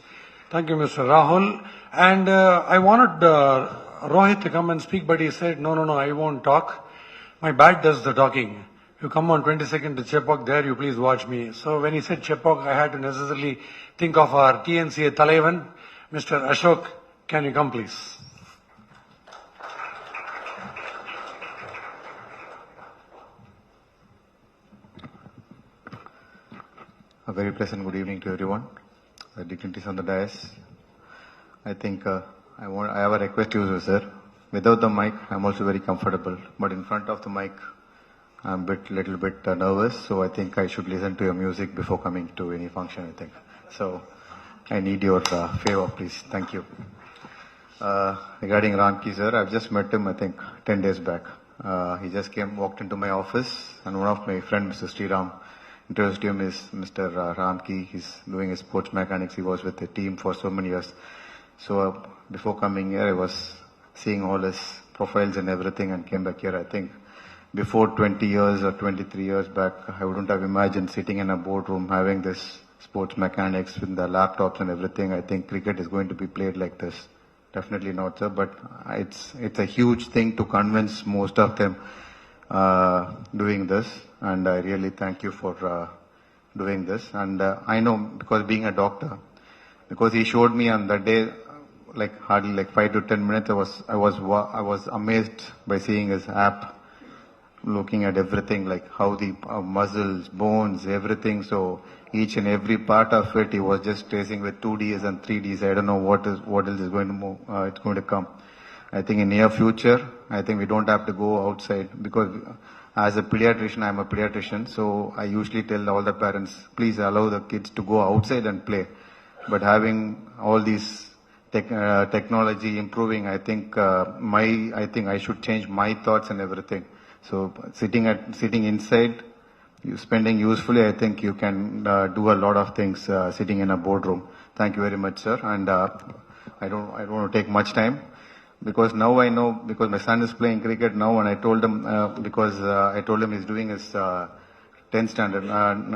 Thank you, Mr. Rahul. And I wanted Rohit to come and speak, but he said, no, I won't talk. My bat does the talking. You come on 22nd to Chepauk, there you please watch me. So when he said Chepauk, I had to necessarily think of our TNCA Thalaivan, Mr. Ashok. Can you come, please? A very pleasant good evening to everyone. The dignitaries on the dais. I think I have a request to you, sir. Without the mic, I'm also very comfortable. But in front of the mic, I'm little bit nervous. So I think I should listen to your music before coming to any function, I think. So I need your favor, please. Thank you. Regarding Ramki, sir, I've just met him, I think, 10 days back. He just walked into my office, and one of my friends, Mr. Sriram, introduced him is Mr. Ramki. He's doing his sports mechanics. He was with the team for so many years. So before coming here, I was seeing all his profiles and everything and came back here. I think before 20 years or 23 years back, I wouldn't have imagined sitting in a boardroom having this sports mechanics with the laptops and everything. I think cricket is going to be played like this. Definitely not, sir, but it's a huge thing to convince most of them doing this, and I really thank you for doing this. And I know, because being a doctor, because he showed me on that day, like hardly like 5 to 10 minutes, I was amazed by seeing his app, looking at everything, like how the muscles, bones, everything. So each and every part of it, he was just tracing with 2Ds and 3Ds. I don't know what else is going to move. It's going to come. I think in near future, I think we don't have to go outside, because as a pediatrician, I'm a pediatrician. So I usually tell all the parents, please allow the kids to go outside and play. But having all these technology improving, I think I should change my thoughts and everything. So sitting inside, you spending usefully, I think you can do a lot of things sitting in a boardroom. Thank you very much, sir. And I don't want to take much time, because now I know, because my son is playing cricket now, and I told him I told him he's doing his 10th standard.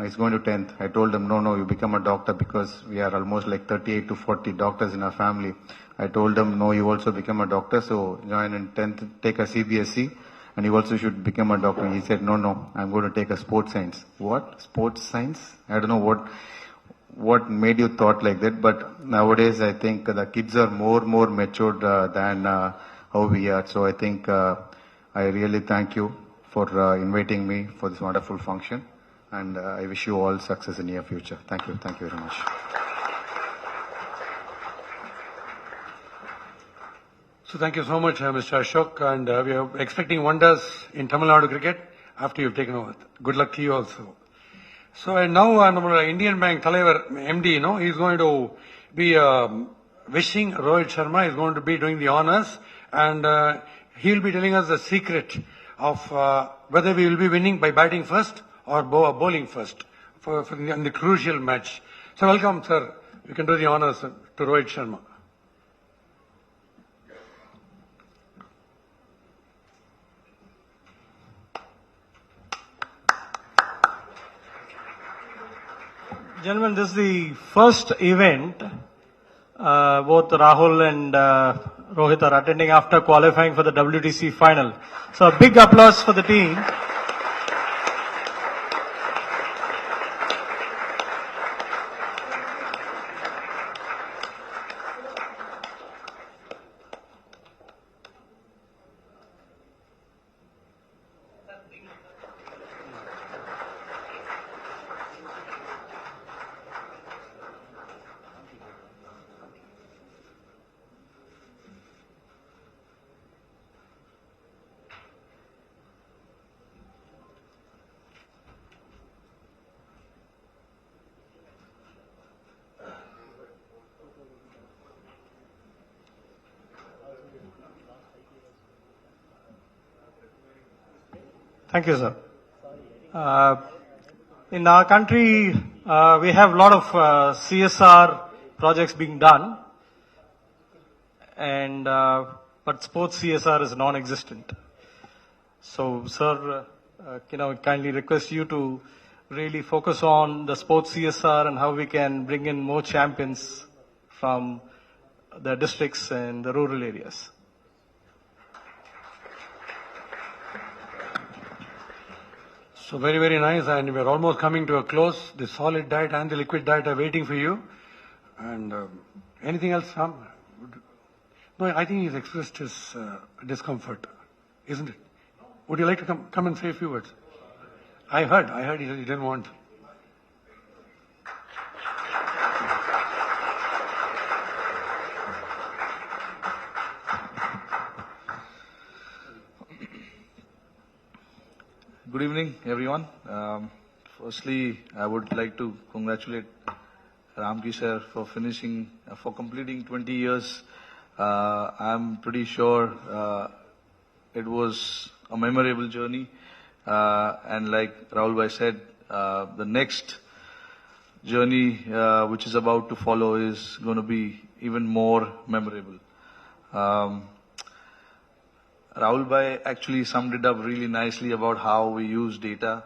He's going to 10th. I told him, no, you become a doctor, because we are almost like 38 to 40 doctors in our family. I told him, no, you also become a doctor. So join in 10th, take a CBSE. And he also should become a doctor. He said, no, I'm going to take a sports science. What? Sports science? I don't know what made you thought like that. But nowadays, I think the kids are more matured than how we are. So I think I really thank you for inviting me for this wonderful function. And I wish you all success in the near future. Thank you. Thank you very much. So thank you so much, Mr. Ashok, and we are expecting wonders in Tamil Nadu cricket after you've taken over. Good luck to you also. So and now our Indian Bank Thalaivar MD, he's going to be wishing Rohit Sharma is going to be doing the honors, and he'll be telling us the secret of whether we will be winning by batting first or bowling first in the crucial match. So welcome, sir. You can do the honors to Rohit Sharma. Gentlemen, this is the first event both Rahul and Rohit are attending after qualifying for the WTC final. So a big applause for the team. Thank you, sir. In our country, we have a lot of CSR projects being done, and but sports CSR is non-existent. So, sir, can I kindly request you to really focus on the sports CSR and how we can bring in more champions from the districts and the rural areas. So very, very nice, and we're almost coming to a close. The solid diet and the liquid diet are waiting for you. And anything else, Ram? No, I think he's expressed his discomfort, isn't it? Would you like to come and say a few words? I heard he didn't want. Good evening, everyone. Firstly, I would like to congratulate Ramki sir for completing 20 years. I'm pretty sure it was a memorable journey. And like Rahul Bhai said, the next journey which is about to follow is going to be even more memorable. Rahul Bhai actually summed it up really nicely about how we use data.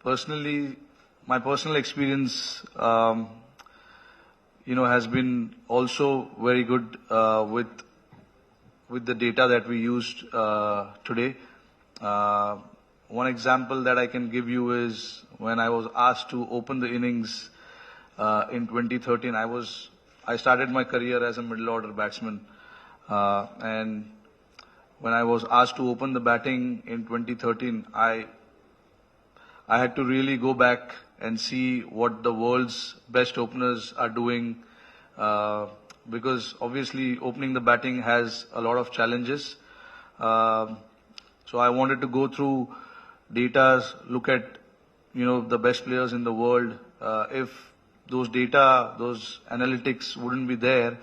Personally, my personal experience, has been also very good with the data that we used today. One example that I can give you is when I was asked to open the innings in 2013. I started my career as a middle order batsman, and when I was asked to open the batting in 2013, I had to really go back and see what the world's best openers are doing, because obviously opening the batting has a lot of challenges. So I wanted to go through data, look at, the best players in the world. If those data, those analytics wouldn't be there,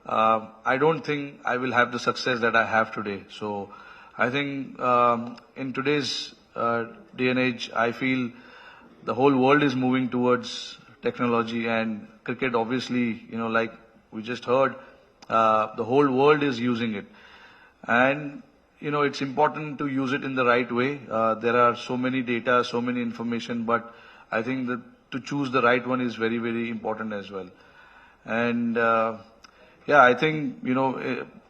I don't think I will have the success that I have today. So I think in today's day and age, I feel the whole world is moving towards technology, and cricket obviously, like we just heard, the whole world is using it. And, it's important to use it in the right way. There are so many data, so many information, but I think that to choose the right one is very, very important as well. And I think,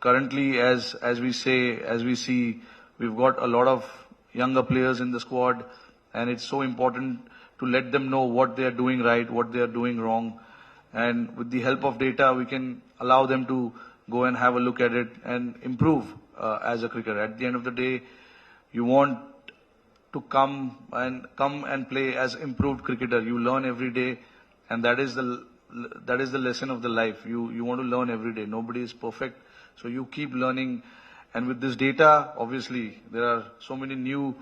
currently as we see, we've got a lot of younger players in the squad, and it's so important to let them know what they are doing right, what they are doing wrong. And with the help of data, we can allow them to go and have a look at it and improve as a cricketer. At the end of the day, you want to come and play as improved cricketer. You learn every day, and that is the lesson of the life. You want to learn every day. Nobody is perfect, so you keep learning. And with this data, obviously, there are so many new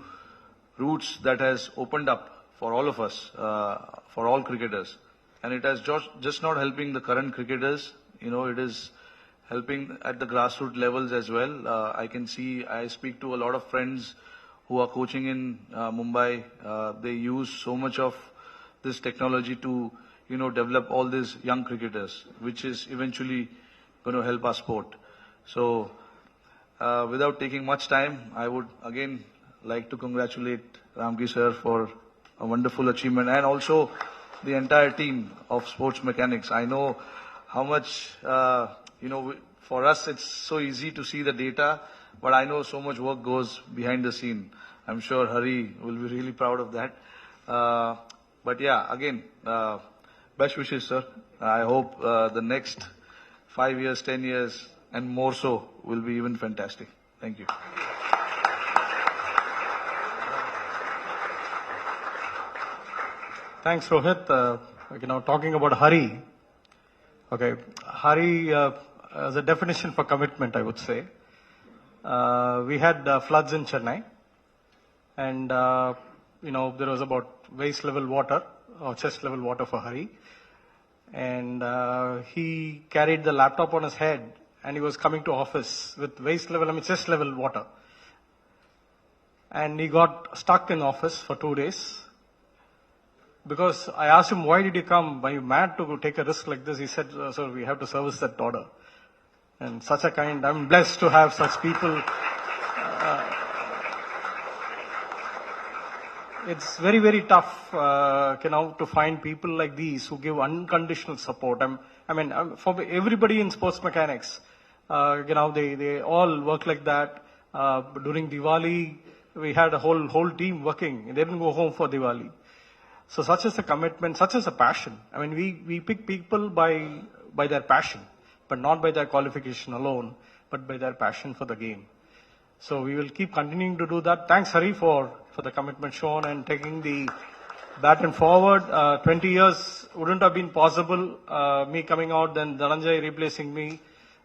routes that has opened up for all of us, for all cricketers. And it has just not helping the current cricketers, it is helping at the grassroots levels as well. I speak to a lot of friends who are coaching in Mumbai. They use so much of this technology to, develop all these young cricketers, which is eventually going to help our sport. So, without taking much time, I would again like to congratulate Ramki sir for a wonderful achievement, and also the entire team of sports mechanics. I know how much, for us it's so easy to see the data, but I know so much work goes behind the scene. I'm sure Hari will be really proud of that. But yeah, again, best wishes, sir. I hope the next 5 years, 10 years, and more so will be even fantastic. Thank you. Thanks, Rohit. Talking about Hari. Okay, Hari as a definition for commitment, I would say. We had floods in Chennai, and there was about waist level water or chest level water for Hari, and he carried the laptop on his head, and he was coming to office with chest level water, and he got stuck in office for 2 days. Because I asked him, why did you come? Are you mad to take a risk like this? He said, sir, we have to service that order. And I'm blessed to have such people. it's very, very tough, to find people like these who give unconditional support. For everybody in sports mechanics, they all work like that. During Diwali, we had a whole team working. They didn't go home for Diwali. So such is a commitment, such is a passion. We pick people by their passion, but not by their qualification alone, but by their passion for the game. So we will keep continuing to do that. Thanks, Hari, for the commitment shown and taking the baton forward. 20 years wouldn't have been possible, me coming out, then Dhananjay replacing me.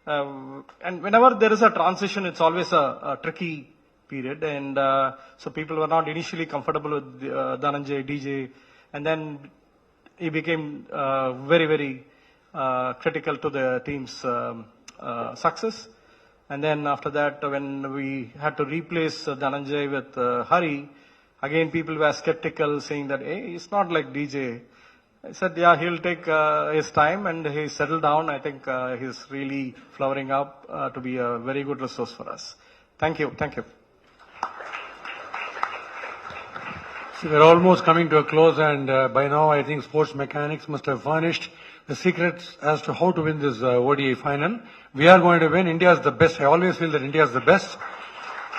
And whenever there is a transition, it's always a tricky period. And so people were not initially comfortable with Dhananjay, DJ. And then he became very, very critical to the team's success. And then after that, when we had to replace Dhananjay with Hari, again people were skeptical, saying that, hey, it's not like DJ. I said, yeah, he'll take his time, and he settled down. I think he's really flowering up to be a very good resource for us. Thank you. Thank you. So we're almost coming to a close, and by now I think sports mechanics must have furnished the secrets as to how to win this ODI final. We are going to win. India is the best. I always feel that India is the best.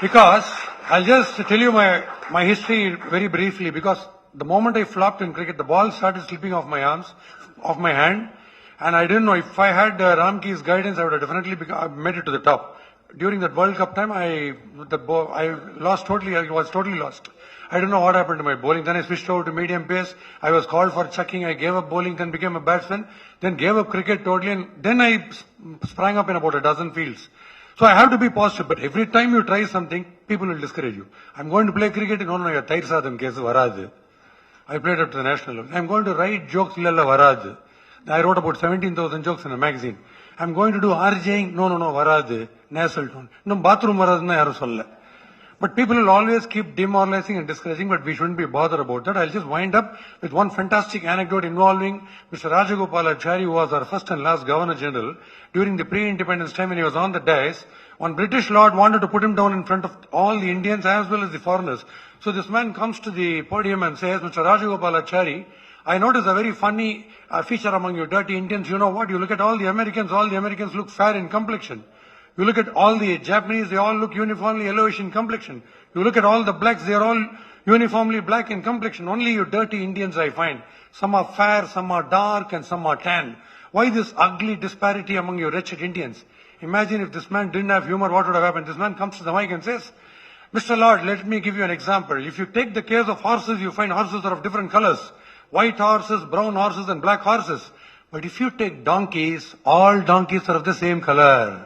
Because, I'll just tell you my history very briefly, because the moment I flopped in cricket, the ball started slipping off my arms, off my hand, and I didn't know. If I had Ramki's guidance, I would have definitely made it to the top. During that World Cup time, I lost totally. I was totally lost. I don't know what happened to my bowling. Then I switched over to medium pace. I was called for chucking. I gave up bowling, then became a batsman, then gave up cricket totally, and then I sprang up in about a dozen fields. So I have to be positive, but every time you try something, people will discourage you. I'm going to play cricket, no, your Tair Sadam case, varad. I played up to the national level. I'm going to write jokes, illalla varad. I wrote about 17,000 jokes in a magazine. I'm going to do RJing, no, varad, nasal tone. No, bathroom varad na yaru solla. But people will always keep demoralizing and discouraging, but we shouldn't be bothered about that. I'll just wind up with one fantastic anecdote involving Mr. Rajagopalachari, who was our first and last Governor General. During the pre-independence time when he was on the dais, one British lord wanted to put him down in front of all the Indians as well as the foreigners. So this man comes to the podium and says, Mr. Rajagopalachari, I notice a very funny feature among you dirty Indians. You know what? You look at all the Americans look fair in complexion. You look at all the Japanese, they all look uniformly yellowish in complexion. You look at all the blacks, they are all uniformly black in complexion. Only you dirty Indians I find. Some are fair, some are dark, and some are tan. Why this ugly disparity among you wretched Indians? Imagine if this man didn't have humor, what would have happened? This man comes to the mic and says, Mr. Lord, let me give you an example. If you take the case of horses, you find horses are of different colors. White horses, brown horses, and black horses. But if you take donkeys, all donkeys are of the same color.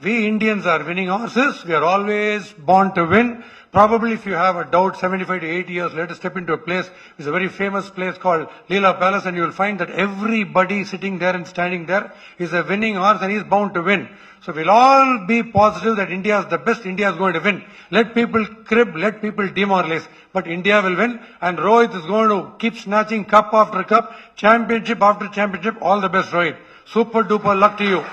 We Indians are winning horses. We are always born to win. Probably if you have a doubt, 75 to 80 years later, step into a place. It's a very famous place called Leela Palace, and you will find that everybody sitting there and standing there is a winning horse, and he's bound to win. So we'll all be positive that India is the best. India is going to win. Let people crib, let people demoralize. But India will win, and Rohit is going to keep snatching cup after cup, championship after championship. All the best, Rohit. Super duper luck to you.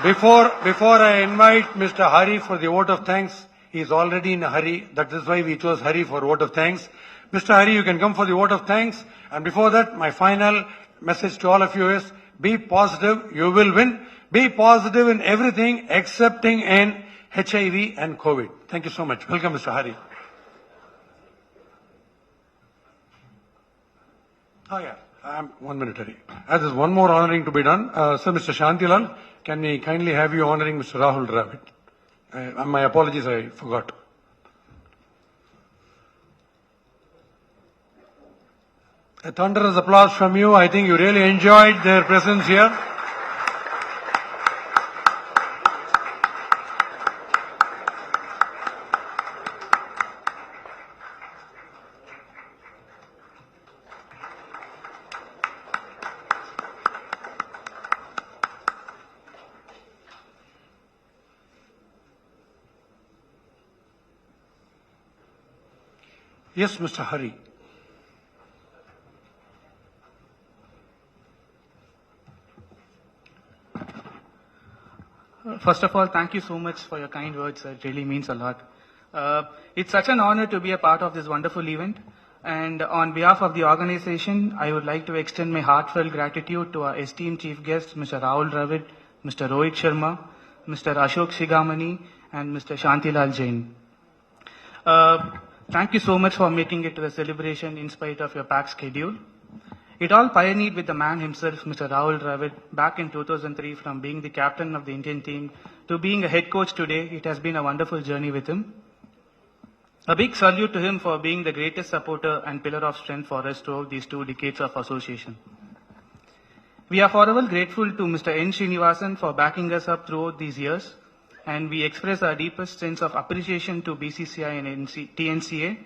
Before I invite Mr. Hari for the vote of thanks, he is already in a hurry. That is why we chose Hari for vote of thanks. Mr. Hari, you can come for the vote of thanks. And before that, my final message to all of you is, be positive, you will win. Be positive in everything excepting in HIV and COVID. Thank you so much. Welcome, Mr. Hari. Oh yeah, 1 minute, Hari. There's one more honoring to be done. Sir, Mr. Shantilal, can we kindly have you honoring Mr. Rahul Dravid? My apologies, I forgot. A thunderous applause from you. I think you really enjoyed their presence here. Yes, Mr. Hari. First of all, thank you so much for your kind words. It really means a lot. It's such an honor to be a part of this wonderful event. And on behalf of the organization, I would like to extend my heartfelt gratitude to our esteemed chief guests, Mr. Rahul Dravid, Mr. Rohit Sharma, Mr. Ashok Shigamani, and Mr. Shantilal Jain. Thank you so much for making it to the celebration in spite of your packed schedule. It all pioneered with the man himself, Mr. Rahul Dravid, back in 2003 from being the captain of the Indian team to being a head coach today. It has been a wonderful journey with him. A big salute to him for being the greatest supporter and pillar of strength for us throughout these 2 decades of association. We are forever grateful to Mr. N. Srinivasan for backing us up throughout these years, and we express our deepest sense of appreciation to BCCI and TNCA